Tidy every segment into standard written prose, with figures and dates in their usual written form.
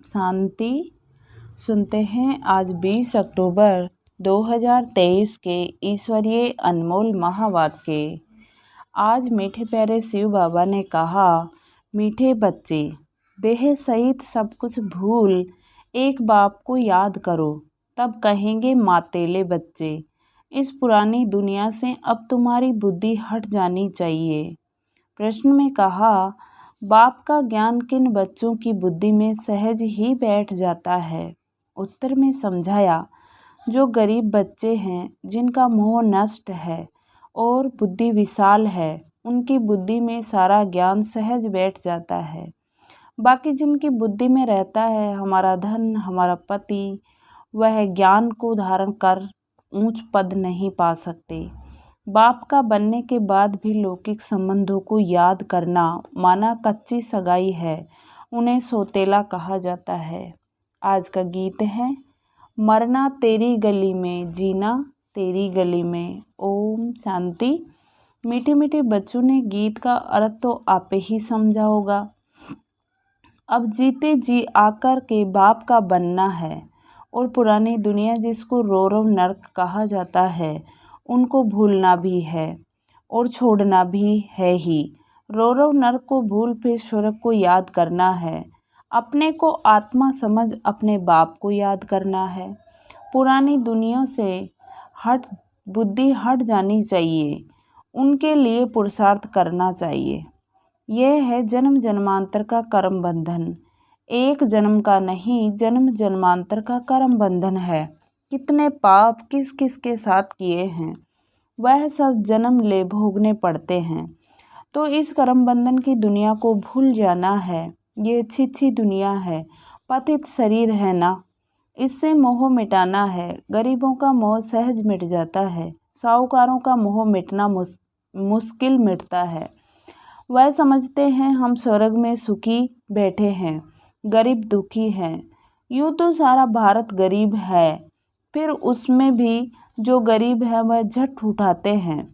शांति। सुनते हैं आज 20 अक्टूबर 2023 के ईश्वरीय अनमोल महावाक्य। आज मीठे प्यारे शिव बाबा ने कहा, मीठे बच्चे, देह सहित सब कुछ भूल एक बाप को याद करो, तब कहेंगे मातेले बच्चे। इस पुरानी दुनिया से अब तुम्हारी बुद्धि हट जानी चाहिए। प्रश्न में कहा, बाप का ज्ञान किन बच्चों की बुद्धि में सहज ही बैठ जाता है। उत्तर में समझाया, जो गरीब बच्चे हैं, जिनका मोह नष्ट है और बुद्धि विशाल है, उनकी बुद्धि में सारा ज्ञान सहज बैठ जाता है। बाकी जिनकी बुद्धि में रहता है हमारा धन, हमारा पति, वह ज्ञान को धारण कर ऊंच पद नहीं पा सकते। बाप का बनने के बाद भी लौकिक संबंधों को याद करना माना कच्ची सगाई है, उन्हें सौतेला कहा जाता है। आज का गीत है, मरना तेरी गली में, जीना तेरी गली में। ओम शांति। मीठे मीठे बच्चों ने गीत का अर्थ तो आपे ही समझा होगा। अब जीते जी आकर के बाप का बनना है और पुरानी दुनिया जिसको रौरव नर्क कहा जाता है, उनको भूलना भी है और छोड़ना भी है ही। रौरव नर्क को भूल फिर स्वर्ग को याद करना है। अपने को आत्मा समझ अपने बाप को याद करना है। पुरानी दुनिया से बुद्धि हट जानी चाहिए। उनके लिए पुरुषार्थ करना चाहिए। यह है जन्म जन्मांतर का कर्म बंधन। एक जन्म का नहीं, जन्म जन्मांतर का कर्म बंधन है। कितने पाप किस किस के साथ किए हैं, वह सब जन्म ले भोगने पड़ते हैं। तो इस कर्म बंधन की दुनिया को भूल जाना है। ये छिछी दुनिया है, पतित शरीर है ना, इससे मोह मिटाना है। गरीबों का मोह सहज मिट जाता है, साहूकारों का मोह मिटना मुश्किल मिटता है। वह समझते हैं हम स्वर्ग में सुखी बैठे हैं, गरीब दुखी हैं। यूँ तो सारा भारत गरीब है, फिर उसमें भी जो गरीब है वह झट उठाते हैं।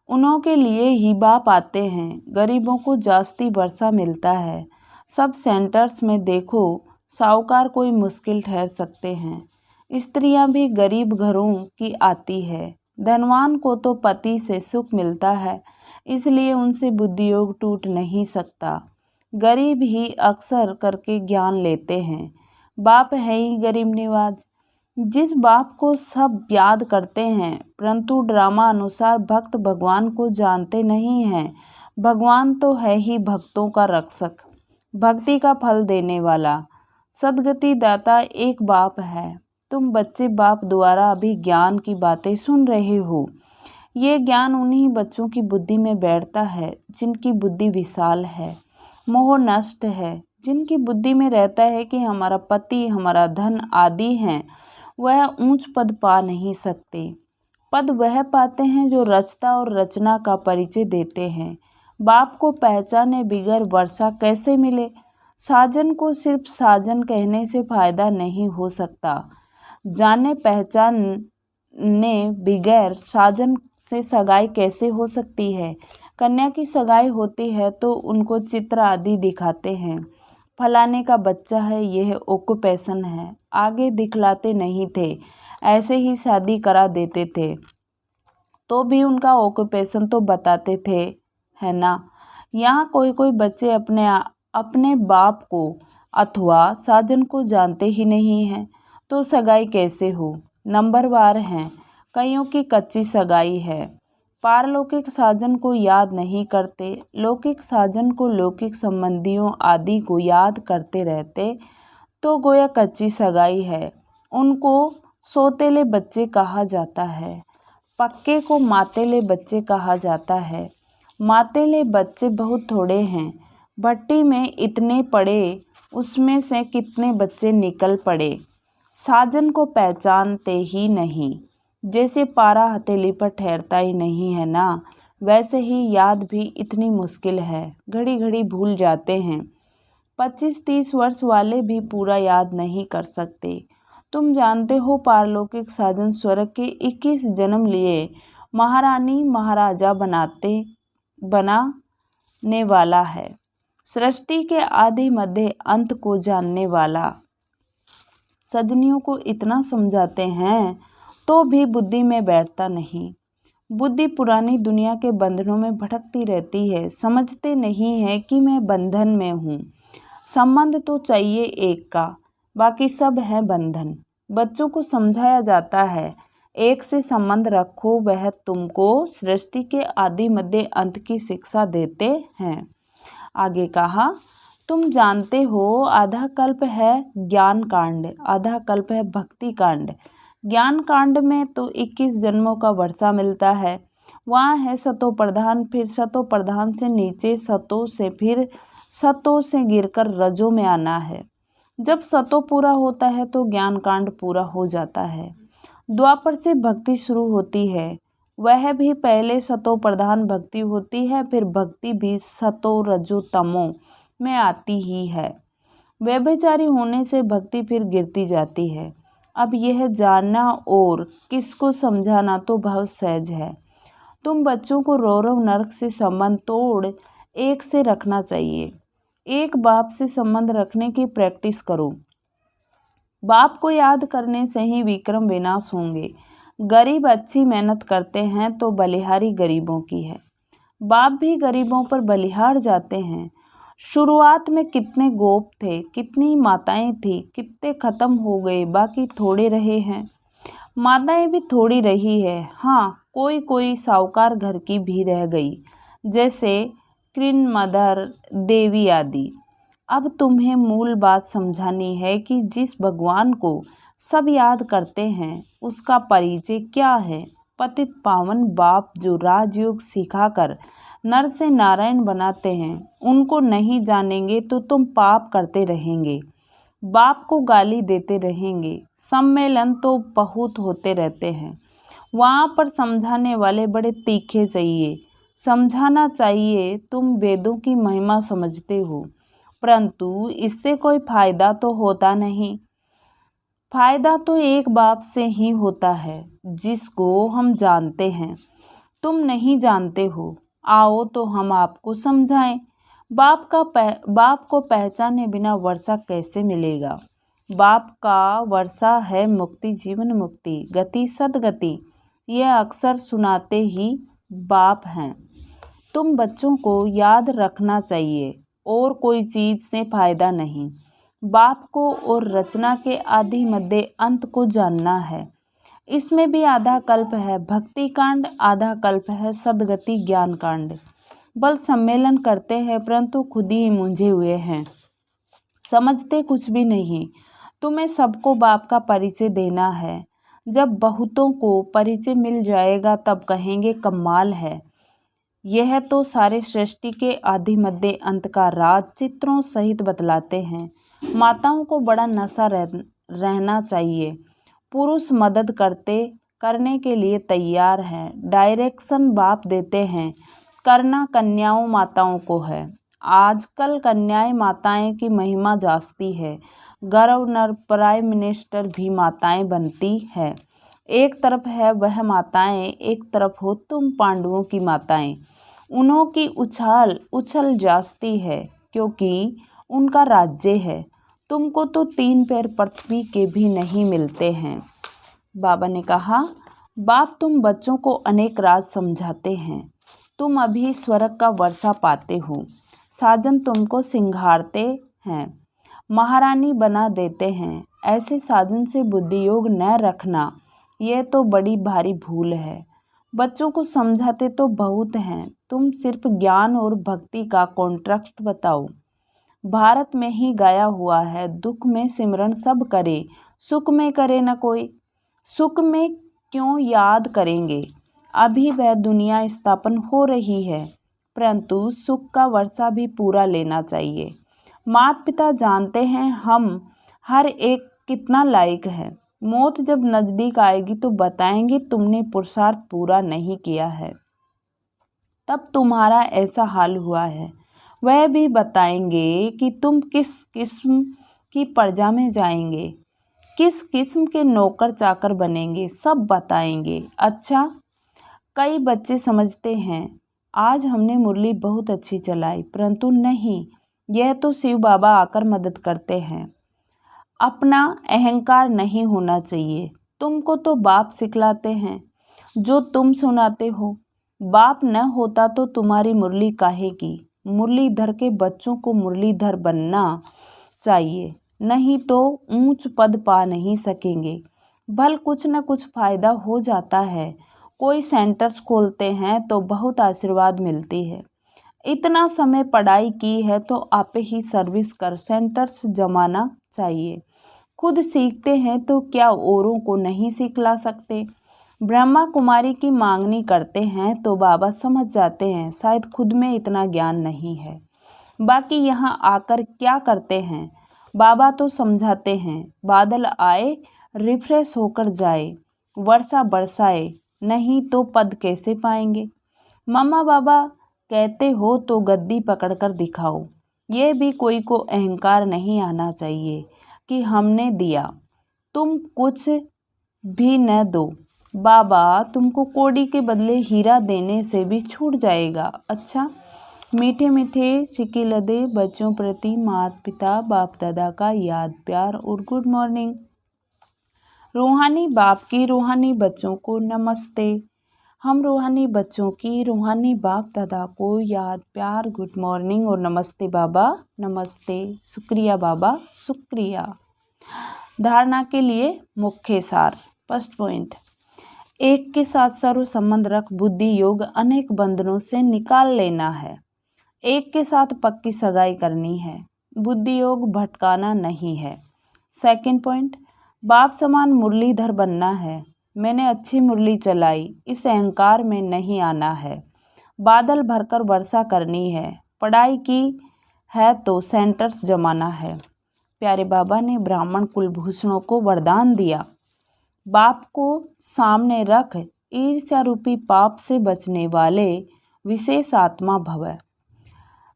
उन्हों के लिए ही बाप आते हैं। गरीबों को जास्ती वर्षा मिलता है। सब सेंटर्स में देखो, साहूकार कोई मुश्किल ठहर सकते हैं। स्त्रियां भी गरीब घरों की आती है। धनवान को तो पति से सुख मिलता है, इसलिए उनसे बुद्धि योग टूट नहीं सकता। गरीब ही अक्सर करके ज्ञान लेते हैं। बाप है ही गरीब निवाज। जिस बाप को सब याद करते हैं, परंतु ड्रामा अनुसार भक्त भगवान को जानते नहीं हैं। भगवान तो है ही भक्तों का रक्षक, भक्ति का फल देने वाला, सद्गति दाता एक बाप है। तुम बच्चे बाप द्वारा अभी ज्ञान की बातें सुन रहे हो। ये ज्ञान उन्हीं बच्चों की बुद्धि में बैठता है जिनकी बुद्धि विशाल है, मोह नष्ट है। जिनकी बुद्धि में रहता है कि हमारा पति, हमारा धन आदि हैं, वह ऊंच पद पा नहीं सकते। पद वह पाते हैं जो रचता और रचना का परिचय देते हैं। बाप को पहचाने बिगर वर्षा कैसे मिले। साजन को सिर्फ साजन कहने से फायदा नहीं हो सकता। जाने पहचाने बिगैर साजन से सगाई कैसे हो सकती है। कन्या की सगाई होती है तो उनको चित्र आदि दिखाते हैं। फलाने का बच्चा है, यह ऑक्यूपेशन है, आगे दिखलाते नहीं थे, ऐसे ही शादी करा देते थे, तो भी उनका ऑक्यूपेशन तो बताते थे, है ना। यहाँ कोई कोई बच्चे अपने बाप को अथवा साजन को जानते ही नहीं हैं, तो सगाई कैसे हो। नंबरवार हैं, कईयों की कच्ची सगाई है। पारलौकिक साजन को याद नहीं करते, लौकिक साजन को लौकिक संबंधियों आदि को याद करते रहते, तो गोया कच्ची सगाई है। उनको सौतेले बच्चे कहा जाता है, पक्के को मातेले बच्चे कहा जाता है। मातेले बच्चे बहुत थोड़े हैं। भट्टी में इतने पड़े, उसमें से कितने बच्चे निकल पड़े। साजन को पहचानते ही नहीं। जैसे पारा हथेली पर ठहरता ही नहीं है ना, वैसे ही याद भी इतनी मुश्किल है, घड़ी घड़ी भूल जाते हैं। 25-30 वर्ष वाले भी पूरा याद नहीं कर सकते। तुम जानते हो पारलौकिक साजन स्वर्ग के 21 जन्म लिए महारानी महाराजा बनाने वाला है। सृष्टि के आदि मध्य अंत को जानने वाला। सज्जनियों को इतना समझाते हैं तो भी बुद्धि में बैठता नहीं। बुद्धि पुरानी दुनिया के बंधनों में भटकती रहती है, समझते नहीं है कि मैं बंधन में हूँ। संबंध तो चाहिए एक का, बाकी सब है बंधन। बच्चों को समझाया जाता है एक से संबंध रखो, वह तुमको सृष्टि के आदि मध्य अंत की शिक्षा देते हैं। आगे कहा, तुम जानते हो आधा कल्प है ज्ञान कांड, आधा कल्प है भक्ति कांड। ज्ञान कांड में तो 21 जन्मों का वर्षा मिलता है, वहाँ है सतो प्रधान, फिर सतो प्रधान से नीचे सतो से, फिर सतो से गिरकर रजो में आना है। जब सतो पूरा होता है तो ज्ञान कांड पूरा हो जाता है। द्वापर से भक्ति शुरू होती है, वह भी पहले सतो प्रधान भक्ति होती है, फिर भक्ति भी सतो रजो तमो में आती ही है। व्यभिचारी होने से भक्ति फिर गिरती जाती है। अब यह जानना और किसको समझाना तो बहुत सहज है। तुम बच्चों को रौरव नरक से संबंध तोड़ एक से रखना चाहिए। एक बाप से संबंध रखने की प्रैक्टिस करो। बाप को याद करने से ही विक्रम विनाश होंगे। गरीब अच्छी मेहनत करते हैं तो बलिहारी गरीबों की है। बाप भी गरीबों पर बलिहार जाते हैं। शुरुआत में कितने गोप थे, कितनी माताएं थी, कितने खत्म हो गए, बाकी थोड़े रहे हैं। माताएं भी थोड़ी रही है, हाँ कोई कोई साहूकार घर की भी रह गई, जैसे क्रीन मदर देवी आदि। अब तुम्हें मूल बात समझानी है कि जिस भगवान को सब याद करते हैं उसका परिचय क्या है। पतित पावन बाप जो राजयोग सिखाकर नर से नारायण बनाते हैं, उनको नहीं जानेंगे तो तुम पाप करते रहेंगे, बाप को गाली देते रहेंगे। सम्मेलन तो बहुत होते रहते हैं, वहाँ पर समझाने वाले बड़े तीखे चाहिए। समझाना चाहिए तुम वेदों की महिमा समझते हो, परंतु इससे कोई फायदा तो होता नहीं। फायदा तो एक बाप से ही होता है जिसको हम जानते हैं। तुम नहीं जानते हो, आओ तो हम आपको समझाएं। बाप को पहचाने बिना वर्षा कैसे मिलेगा। बाप का वर्षा है मुक्ति, जीवन मुक्ति, गति सदगति, यह अक्सर सुनाते ही बाप हैं। तुम बच्चों को याद रखना चाहिए और कोई चीज़ से फायदा नहीं। बाप को और रचना के आदि मध्य अंत को जानना है। इसमें भी आधा कल्प है भक्ति कांड, आधा कल्प है सदगति ज्ञान कांड। बल सम्मेलन करते हैं परंतु खुद ही मूंझे हुए हैं, समझते कुछ भी नहीं। तुम्हें सबको बाप का परिचय देना है। जब बहुतों को परिचय मिल जाएगा तब कहेंगे कमाल है। यह तो सारे सृष्टि के आदि मध्य अंत का राज चित्रों सहित बतलाते हैं। माताओं को बड़ा नशा रहना चाहिए। पुरुष मदद करने के लिए तैयार हैं, डायरेक्शन बाप देते हैं, करना कन्याओं माताओं को है। आजकल कन्याएं माताएं की महिमा जास्ती है। गवर्नर प्राइम मिनिस्टर भी माताएं बनती है। एक तरफ है वह माताएं, एक तरफ हो तुम पांडवों की माताएं। उन्हों की उछल जास्ती है क्योंकि उनका राज्य है। तुमको तो 3 पैर पृथ्वी के भी नहीं मिलते हैं। बाबा ने कहा, बाप तुम बच्चों को अनेक राज समझाते हैं। तुम अभी स्वर्ग का वर्षा पाते हो। साजन तुमको सिंगारते हैं, महारानी बना देते हैं। ऐसे साजन से बुद्धि योग न रखना, यह तो बड़ी भारी भूल है। बच्चों को समझाते तो बहुत हैं, तुम सिर्फ ज्ञान और भक्ति का कॉन्ट्रास्ट बताओ। भारत में ही गाया हुआ है, दुख में सिमरन सब करे, सुख में करे न कोई। सुख में क्यों याद करेंगे, अभी वह दुनिया स्थापन हो रही है, परंतु सुख का वर्षा भी पूरा लेना चाहिए। माता पिता जानते हैं हम हर एक कितना लायक है। मौत जब नज़दीक आएगी तो बताएंगे तुमने पुरुषार्थ पूरा नहीं किया है, तब तुम्हारा ऐसा हाल हुआ है। वह भी बताएंगे कि तुम किस किस्म की प्रजा में जाएंगे, किस किस्म के नौकर चाकर बनेंगे, सब बताएंगे। अच्छा, कई बच्चे समझते हैं आज हमने मुरली बहुत अच्छी चलाई, परंतु नहीं, यह तो शिव बाबा आकर मदद करते हैं। अपना अहंकार नहीं होना चाहिए। तुमको तो बाप सिखलाते हैं जो तुम सुनाते हो। बाप न होता तो तुम्हारी मुरली काहे की। मुरलीधर के बच्चों को मुरलीधर बनना चाहिए, नहीं तो ऊंच पद पा नहीं सकेंगे। भल कुछ न कुछ फायदा हो जाता है। कोई सेंटर्स खोलते हैं तो बहुत आशीर्वाद मिलती है। इतना समय पढ़ाई की है तो आप ही सर्विस कर सेंटर्स जमाना चाहिए। खुद सीखते हैं तो क्या औरों को नहीं सिखला सकते। ब्रह्मा कुमारी की मांगनी करते हैं तो बाबा समझ जाते हैं शायद खुद में इतना ज्ञान नहीं है। बाकी यहाँ आकर क्या करते हैं। बाबा तो समझाते हैं, बादल आए रिफ्रेश होकर जाए, वर्षा बरसाए, नहीं तो पद कैसे पाएंगे। मम्मा बाबा कहते हो तो गद्दी पकड़कर दिखाओ। ये भी कोई को अहंकार नहीं आना चाहिए कि हमने दिया, तुम कुछ भी न दो। बाबा तुमको कोड़ी के बदले हीरा देने से भी छूट जाएगा। अच्छा, मीठे मीठे सिक्के लदे बच्चों प्रति माता पिता बाप दादा का याद प्यार और गुड मॉर्निंग। रूहानी बाप की रूहानी बच्चों को नमस्ते। हम रूहानी बच्चों की रूहानी बाप दादा को याद प्यार गुड मॉर्निंग और नमस्ते बाबा नमस्ते। शुक्रिया बाबा शुक्रिया। धारणा के लिए मुख्य सार। फर्स्ट पॉइंट, एक के साथ सर्व संबंध रख बुद्धि योग अनेक बंधनों से निकाल लेना है। एक के साथ पक्की सगाई करनी है। बुद्धि योग भटकाना नहीं है। सेकंड पॉइंट, बाप समान मुरलीधर बनना है। मैंने अच्छी मुरली चलाई, इस अहंकार में नहीं आना है। बादल भरकर वर्षा करनी है। पढ़ाई की है तो सेंटर्स जमाना है। प्यारे बाबा ने ब्राह्मण कुलभूषणों को वरदान दिया, बाप को सामने रख ईर्ष्या रूपी पाप से बचने वाले विशेष आत्मा भव।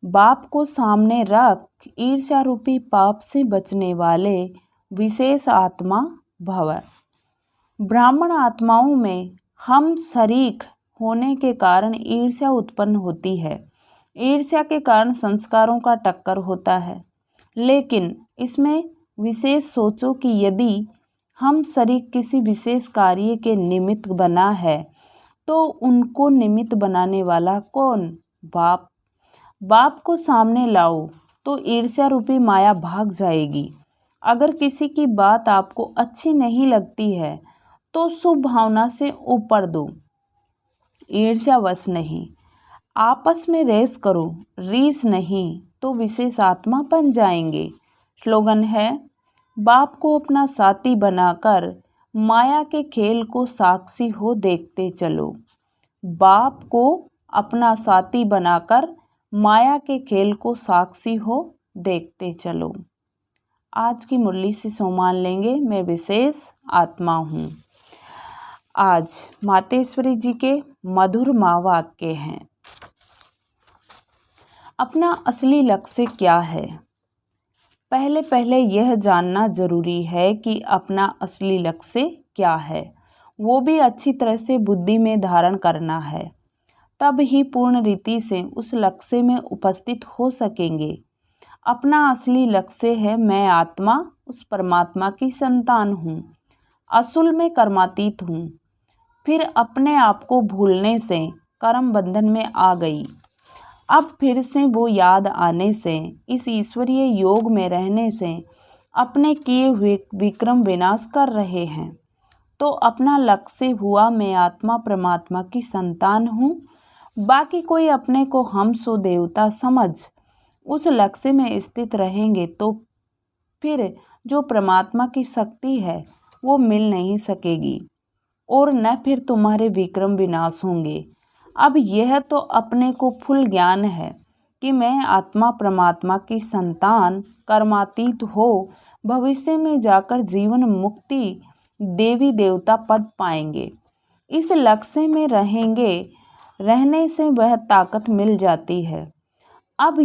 बाप को सामने रख ईर्ष्या रूपी पाप से बचने वाले विशेष आत्मा भव। ब्राह्मण आत्माओं में हम शरीक होने के कारण ईर्ष्या उत्पन्न होती है। ईर्ष्या के कारण संस्कारों का टक्कर होता है। लेकिन इसमें विशेष सोचो कि यदि हम शरीक किसी विशेष कार्य के निमित्त बना है तो उनको निमित्त बनाने वाला कौन? बाप। बाप को सामने लाओ तो ईर्ष्या रूपी माया भाग जाएगी। अगर किसी की बात आपको अच्छी नहीं लगती है तो शुभ भावना से ऊपर दो, ईर्ष्यावश नहीं। आपस में रेस करो, रीस नहीं तो विशेष आत्मा बन जाएंगे। स्लोगन है, बाप को अपना साथी बनाकर माया के खेल को साक्षी हो देखते चलो। बाप को अपना साथी बनाकर माया के खेल को साक्षी हो देखते चलो। आज की मुरली से सोमान लेंगे, मैं विशेष आत्मा हूँ। आज मातेश्वरी जी के मधुर माँ वाक्य हैं। अपना असली लक्ष्य क्या है? पहले यह जानना जरूरी है कि अपना असली लक्ष्य क्या है, वो भी अच्छी तरह से बुद्धि में धारण करना है। तब ही पूर्ण रीति से उस लक्ष्य में उपस्थित हो सकेंगे। अपना असली लक्ष्य है, मैं आत्मा उस परमात्मा की संतान हूँ, असुल में कर्मातीत हूँ। फिर अपने आप को भूलने से कर्म बंधन में आ गई। अब फिर से वो याद आने से, इस ईश्वरीय योग में रहने से अपने किए हुए विक्रम विनाश कर रहे हैं। तो अपना लक्ष्य हुआ, मैं आत्मा परमात्मा की संतान हूँ। बाकी कोई अपने को हम सो देवता समझ उस लक्ष्य में स्थित रहेंगे तो फिर जो परमात्मा की शक्ति है वो मिल नहीं सकेगी और न फिर तुम्हारे विक्रम विनाश होंगे। अब यह तो अपने को फुल ज्ञान है कि मैं आत्मा परमात्मा की संतान, कर्मातीत हो भविष्य में जाकर जीवन मुक्ति देवी देवता पद पाएंगे। इस लक्ष्य में रहने से वह ताकत मिल जाती है। अब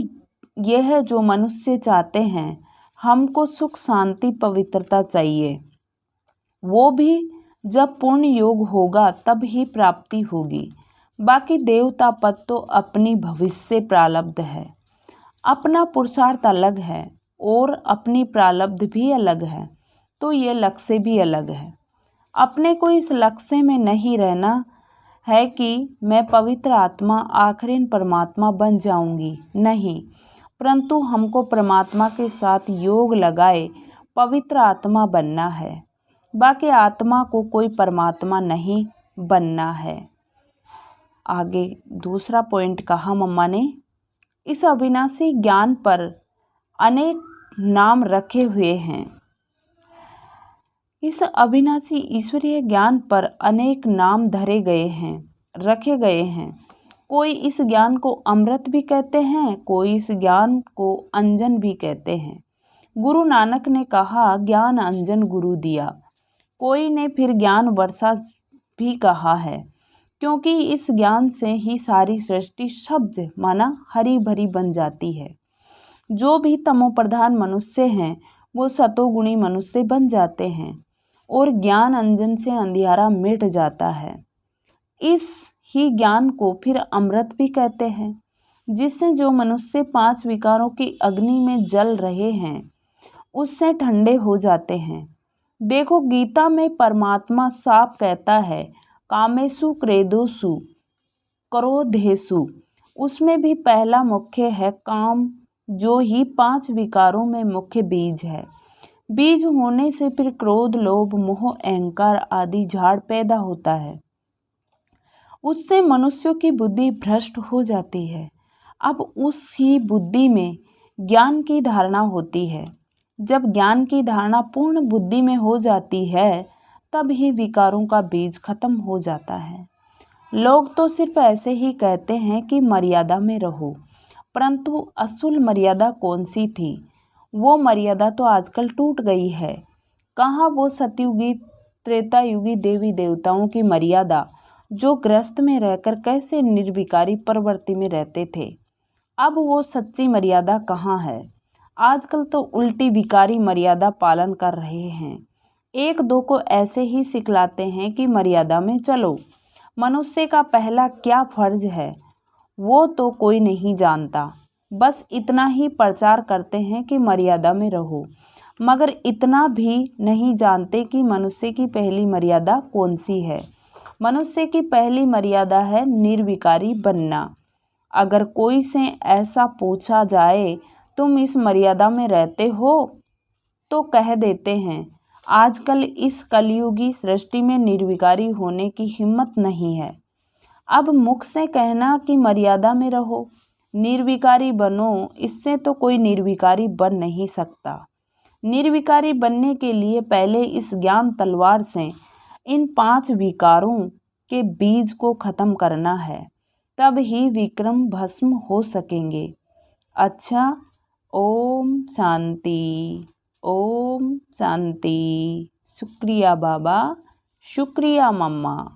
यह जो मनुष्य चाहते हैं, हमको सुख शांति पवित्रता चाहिए, वो भी जब पूर्ण योग होगा तब ही प्राप्ति होगी। बाकी देवता पद तो अपनी भविष्य प्रारब्ध है। अपना पुरुषार्थ अलग है और अपनी प्रारब्ध भी अलग है, तो ये लक्ष्य भी अलग है। अपने को इस लक्ष्य में नहीं रहना है कि मैं पवित्र आत्मा आखिरी परमात्मा बन जाऊंगी, नहीं, परंतु हमको परमात्मा के साथ योग लगाए पवित्र आत्मा बनना है। बाकी आत्मा को कोई परमात्मा नहीं बनना है। आगे दूसरा पॉइंट कहा मम्मा ने, इस अविनाशी ज्ञान पर अनेक नाम रखे हुए हैं। इस अविनाशी ईश्वरीय ज्ञान पर अनेक नाम धरे गए हैं, रखे गए हैं। कोई इस ज्ञान को अमृत भी कहते हैं, कोई इस ज्ञान को अंजन भी कहते हैं। गुरु नानक ने कहा ज्ञान अंजन गुरु दिया। कोई ने फिर ज्ञान वर्षा भी कहा है, क्योंकि इस ज्ञान से ही सारी सृष्टि शब्द माना हरी भरी बन जाती है। जो भी तमोप्रधान मनुष्य हैं वो सतोगुणी मनुष्य बन जाते हैं और ज्ञान अंजन से अंधियारा मिट जाता है। इस ही ज्ञान को फिर अमृत भी कहते हैं, जिससे जो मनुष्य 5 विकारों की अग्नि में जल रहे हैं उससे ठंडे हो जाते हैं। देखो गीता में परमात्मा साफ कहता है कामेषु क्रोधेषु क्रोधेषु, उसमें भी पहला मुख्य है काम, जो ही 5 विकारों में मुख्य बीज है। बीज होने से फिर क्रोध लोभ मोह अहंकार आदि झाड़ पैदा होता है। उससे मनुष्यों की बुद्धि भ्रष्ट हो जाती है। अब उसी बुद्धि में ज्ञान की धारणा होती है। जब ज्ञान की धारणा पूर्ण बुद्धि में हो जाती है तब ही विकारों का बीज खत्म हो जाता है। लोग तो सिर्फ ऐसे ही कहते हैं कि मर्यादा में रहो, परंतु असूल मर्यादा कौन सी थी? वो मर्यादा तो आजकल टूट गई है। कहाँ वो सतयुगी त्रेता युगी देवी देवताओं की मर्यादा, जो गृहस्थ में रहकर कैसे निर्विकारी प्रवृत्ति में रहते थे। अब वो सच्ची मर्यादा कहाँ है? आजकल तो उल्टी विकारी मर्यादा पालन कर रहे हैं। एक दो को ऐसे ही सिखलाते हैं कि मर्यादा में चलो। मनुष्य का पहला क्या फर्ज है वो तो कोई नहीं जानता। बस इतना ही प्रचार करते हैं कि मर्यादा में रहो, मगर इतना भी नहीं जानते कि मनुष्य की पहली मर्यादा कौन सी है। मनुष्य की पहली मर्यादा है निर्विकारी बनना। अगर कोई से ऐसा पूछा जाए तुम इस मर्यादा में रहते हो, तो कह देते हैं आजकल इस कलयुगी सृष्टि में निर्विकारी होने की हिम्मत नहीं है। अब मुख से कहना कि मर्यादा में रहो, निर्विकारी बनो, इससे तो कोई निर्विकारी बन नहीं सकता। निर्विकारी बनने के लिए पहले इस ज्ञान तलवार से इन 5 विकारों के बीज को खत्म करना है, तब ही विक्रम भस्म हो सकेंगे। अच्छा, ओम शांति, ओम शांति। शुक्रिया बाबा, शुक्रिया मम्मा।